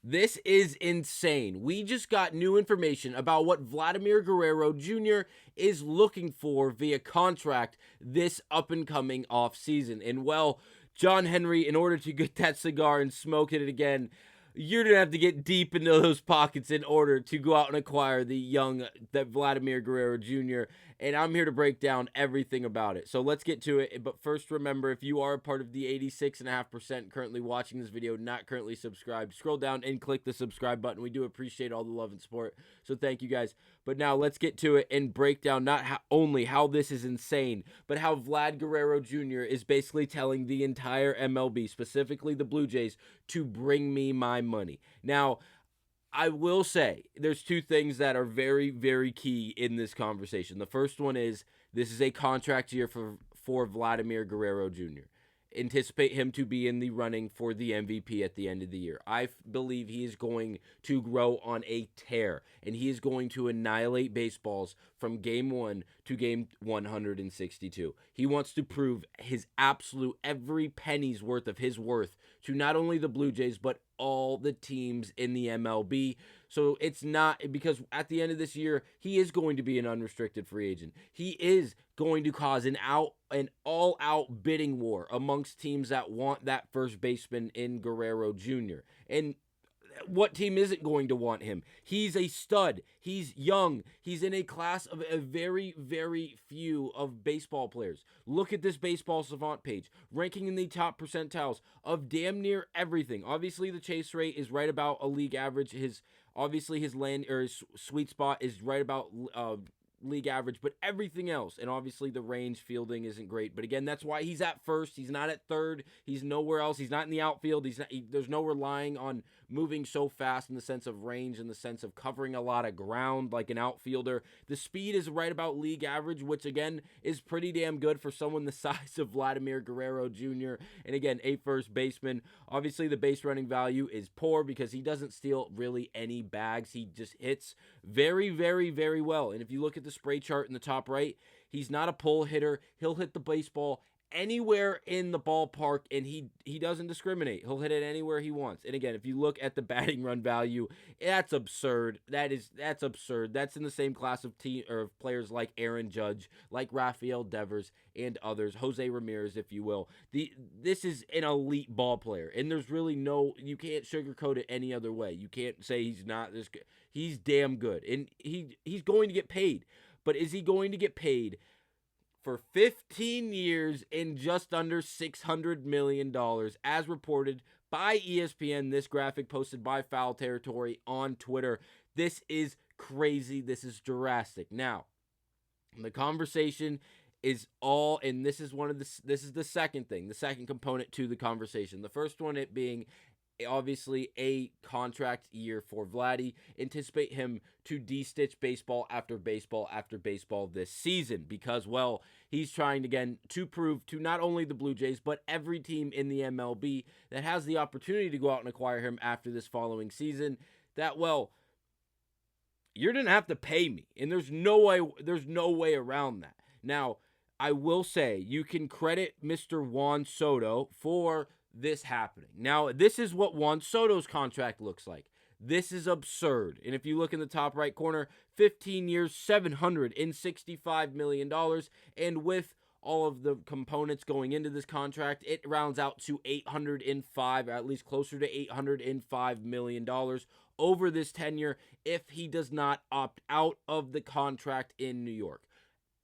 This is insane. We just got new information about what Vladimir Guerrero Jr. is looking for via contract this up and coming off season. And well, John Henry, in order to get that cigar and smoke it again, you're gonna have to get deep into those pockets in order to go out and acquire that Vladimir Guerrero Jr. And I'm here to break down everything about it. So let's get to it. But first, remember, if you are a part of the 86.5% currently watching this video, not currently subscribed, scroll down and click the subscribe button. We do appreciate all the love and support. So thank you guys. But now let's get to it and break down only how this is insane, but how Vlad Guerrero Jr. is basically telling the entire MLB, specifically the Blue Jays, to bring me my money. Now, I will say there's two things that are very, very key in this conversation. The first one is this is a contract year for Vladimir Guerrero Jr. Anticipate him to be in the running for the MVP at the end of the year. I believe he is going to grow on a tear, and he is going to annihilate baseballs from game 1 to game 162. He wants to prove his absolute every penny's worth of his worth to not only the Blue Jays, but all the teams in the MLB. So it's not because at the end of this year, he is going to be an unrestricted free agent. He is going to cause an all-out bidding war amongst teams that want that first baseman in Guerrero Jr. And what team isn't going to want him? He's a stud. He's young. He's in a class of a very, very few of baseball players. Look at this Baseball Savant page, ranking in the top percentiles of damn near everything. Obviously, the chase rate is right about a league average. His sweet spot is right about league average, but everything else, and obviously the range fielding isn't great, but again, that's why he's at first. He's not at third. He's nowhere else. He's not in the outfield. There's no relying on moving so fast in the sense of range, in the sense of covering a lot of ground like an outfielder. The speed is right about league average, which again is pretty damn good for someone the size of Vladimir Guerrero Jr. And again, a first baseman. Obviously the base running value is poor because he doesn't steal really any bags. He just hits very, very, very well. And if you look at the spray chart in the top right, he's not a pull hitter. He'll hit the baseball anywhere in the ballpark, and he doesn't discriminate. He'll hit it anywhere he wants. And again, if you look at the batting run value, that's absurd. That's absurd. That's in the same class of players like Aaron Judge, like Rafael Devers, and others, Jose Ramirez, if you will. This is an elite ball player, and there's really you can't sugarcoat it any other way. You can't say he's not this good. He's damn good, and he's going to get paid. But is he going to get paid for 15 years and just under $600 million, as reported by ESPN, this graphic posted by Foul Territory on Twitter? This is crazy. This is drastic. Now, the conversation is and this is the second thing, the second component to the conversation. The first one, it being obviously a contract year for Vladdy. Anticipate him to de-stitch baseball after baseball after baseball this season because, well, he's trying again to prove to not only the Blue Jays, but every team in the MLB that has the opportunity to go out and acquire him after this following season that, well, you're going to have to pay me. And there's no way around that. Now, I will say you can credit Mr. Juan Soto for this happening. Now, this is what Juan Soto's contract looks like. This is absurd. And if you look in the top right corner, 15 years, $765 million. And with all of the components going into this contract, it rounds out to $805, or at least closer to $805 million over this tenure if he does not opt out of the contract in New York.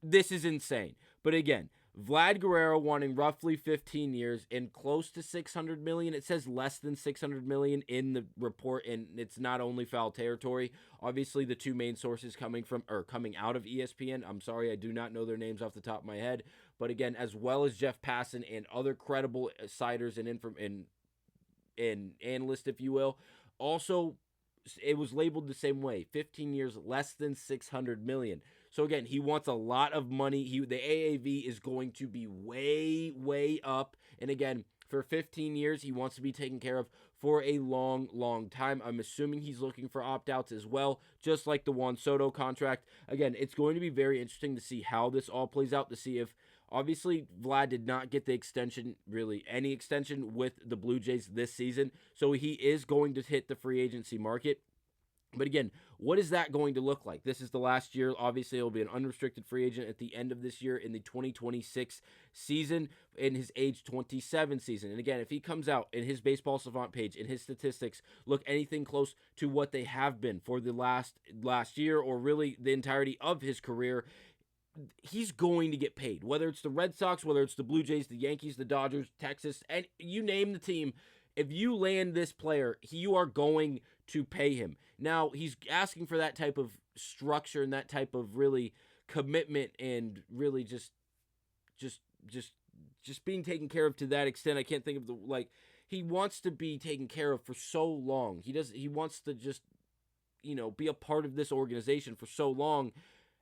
This is insane. But again, Vlad Guerrero wanting roughly 15 years and close to $600 million. It says less than $600 million in the report, and it's not only Foul Territory. Obviously, the two main sources coming out of ESPN. I'm sorry, I do not know their names off the top of my head. But again, as well as Jeff Passan and other credible siders and analysts, if you will. Also, it was labeled the same way, 15 years, less than $600 million. So again, he wants a lot of money. The AAV is going to be way, way up. And again, for 15 years, he wants to be taken care of for a long, long time. I'm assuming he's looking for opt-outs as well, just like the Juan Soto contract. Again, it's going to be very interesting to see how this all plays out, to see if Obviously, Vlad did not get the extension, really any extension with the Blue Jays this season, so he is going to hit the free agency market. But again, what is that going to look like? This is the last year. Obviously, he'll be an unrestricted free agent at the end of this year in the 2026 season, in his age 27 season. And again, if he comes out in his Baseball Savant page, in his statistics, look anything close to what they have been for the last year, or really the entirety of his career, he's going to get paid. Whether it's the Red Sox, whether it's the Blue Jays, the Yankees, the Dodgers, Texas, and you name the team, if you land this player, you are going to pay him. Now, he's asking for that type of structure and that type of really commitment, and really just being taken care of to that extent. I can't think of he wants to be taken care of for so long. He wants to just, be a part of this organization for so long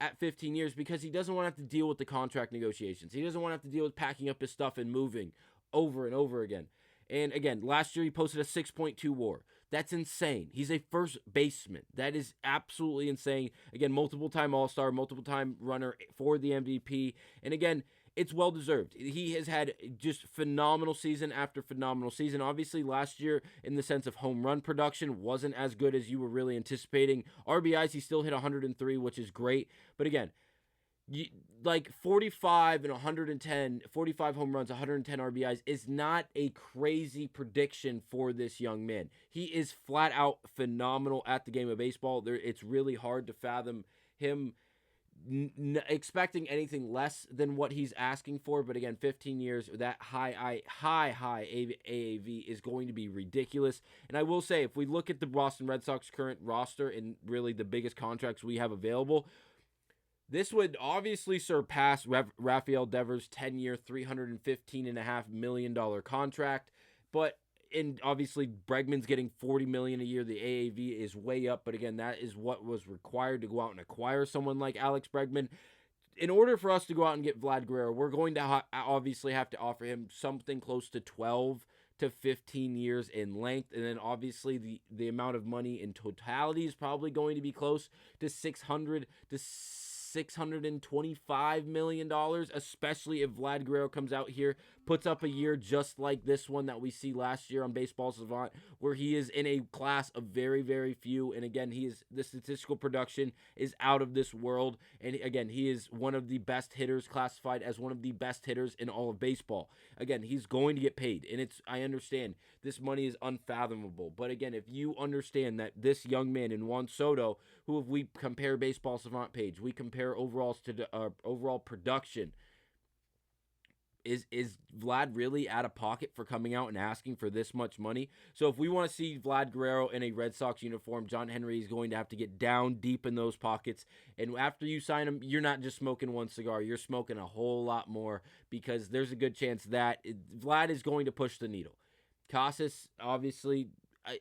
at 15 years, because he doesn't want to have to deal with the contract negotiations. He doesn't want to have to deal with packing up his stuff and moving over and over again. And again, last year he posted a 6.2 WAR. That's insane. He's a first baseman. That is absolutely insane. Again, multiple-time All-Star, multiple-time runner for the MVP. And again, it's well-deserved. He has had just phenomenal season after phenomenal season. Obviously, last year, in the sense of home run production, wasn't as good as you were really anticipating. RBIs, he still hit 103, which is great. But again, 45 and 110, 45 home runs, 110 RBIs is not a crazy prediction for this young man. He is flat out phenomenal at the game of baseball. It's really hard to fathom him expecting anything less than what he's asking for. But again, 15 years, that high AAV is going to be ridiculous. And I will say, if we look at the Boston Red Sox current roster and really the biggest contracts we have available, this would obviously surpass Rafael Devers' 10-year, $315.5 million contract. But obviously, Bregman's getting $40 million a year. The AAV is way up. But again, that is what was required to go out and acquire someone like Alex Bregman. In order for us to go out and get Vlad Guerrero, we're going to obviously have to offer him something close to 12 to 15 years in length. And then obviously the amount of money in totality is probably going to be close to $625 million, especially if Vlad Guerrero comes out here, puts up a year just like this one that we see last year on Baseball Savant, where he is in a class of very, very few. And again, the statistical production is out of this world. And again, he is one of the best hitters, classified as one of the best hitters in all of baseball. Again, he's going to get paid. And I understand this money is unfathomable. But again, if you understand that this young man in Juan Soto, who, if we compare Baseball Savant page, we compare overalls to overall production, is Vlad really out of pocket for coming out and asking for this much money? So if we want to see Vlad Guerrero in a Red Sox uniform, John Henry is going to have to get down deep in those pockets. And after you sign him, you're not just smoking one cigar, you're smoking a whole lot more, because there's a good chance that Vlad is going to push the needle. Casas, obviously,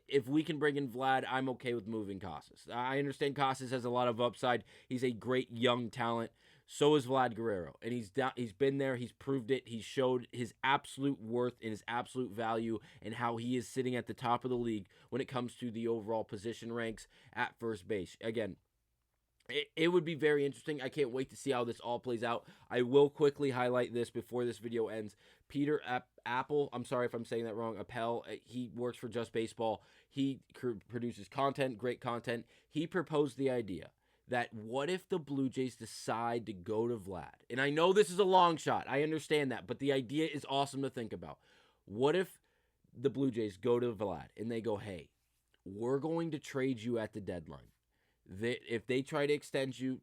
if we can bring in Vlad, I'm okay with moving Casas. I understand Casas has a lot of upside. He's a great young talent. So is Vlad Guerrero. And he's been there. He's proved it. He showed his absolute worth and his absolute value, and how he is sitting at the top of the league when it comes to the overall position ranks at first base. Again, it would be very interesting. I can't wait to see how this all plays out. I will quickly highlight this before this video ends. Peter Apple, I'm sorry if I'm saying that wrong, Appel, he works for Just Baseball. He produces content, great content. He proposed the idea that what if the Blue Jays decide to go to Vlad? And I know this is a long shot. I understand that. But the idea is awesome to think about. What if the Blue Jays go to Vlad and they go, hey, we're going to trade you at the deadline. If they try to extend you,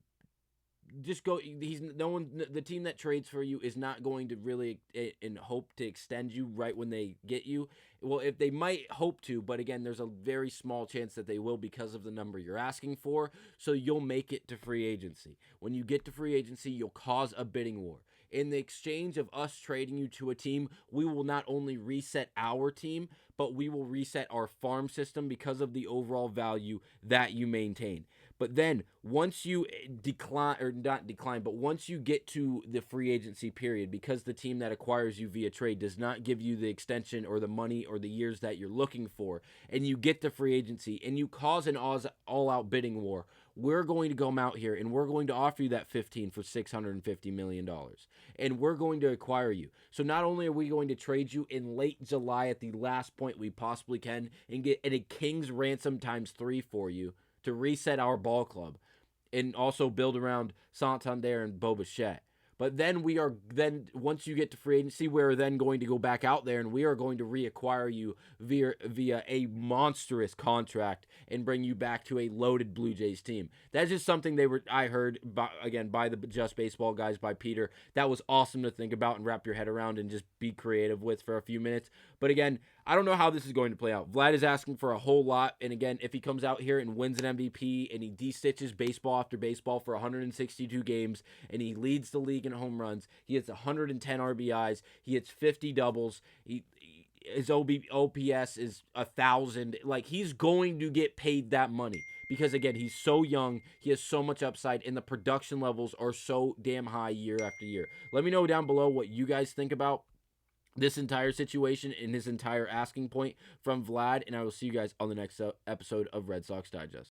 just go. The team that trades for you is not going to really and hope to extend you right when they get you. Well, if they might hope to, but again, there's a very small chance that they will, because of the number you're asking for. So you'll make it to free agency. When you get to free agency, you'll cause a bidding war. In the exchange of us trading you to a team, we will not only reset our team, but we will reset our farm system because of the overall value that you maintain. But then once you once you get to the free agency period, because the team that acquires you via trade does not give you the extension or the money or the years that you're looking for, and you get to free agency and you cause an all-out bidding war, we're going to come out here and we're going to offer you that 15 for $650 million. And we're going to acquire you. So not only are we going to trade you in late July at the last point we possibly can and get a king's ransom times 3 for you to reset our ball club and also build around Santander and Bo Bichette. But then once you get to free agency, we're then going to go back out there and we are going to reacquire you via a monstrous contract and bring you back to a loaded Blue Jays team. That's just something I heard by the Just Baseball guys, by Peter. That was awesome to think about and wrap your head around and just be creative with for a few minutes. But again, I don't know how this is going to play out. Vlad is asking for a whole lot. And again, if he comes out here and wins an MVP and he de-stitches baseball after baseball for 162 games and he leads the league in home runs, he hits 110 RBIs, he hits 50 doubles, his OPS is 1,000. Like, he's going to get paid that money because, again, he's so young, he has so much upside, and the production levels are so damn high year after year. Let me know down below what you guys think about this entire situation and his entire asking point from Vlad, and I will see you guys on the next episode of Red Sox Digest.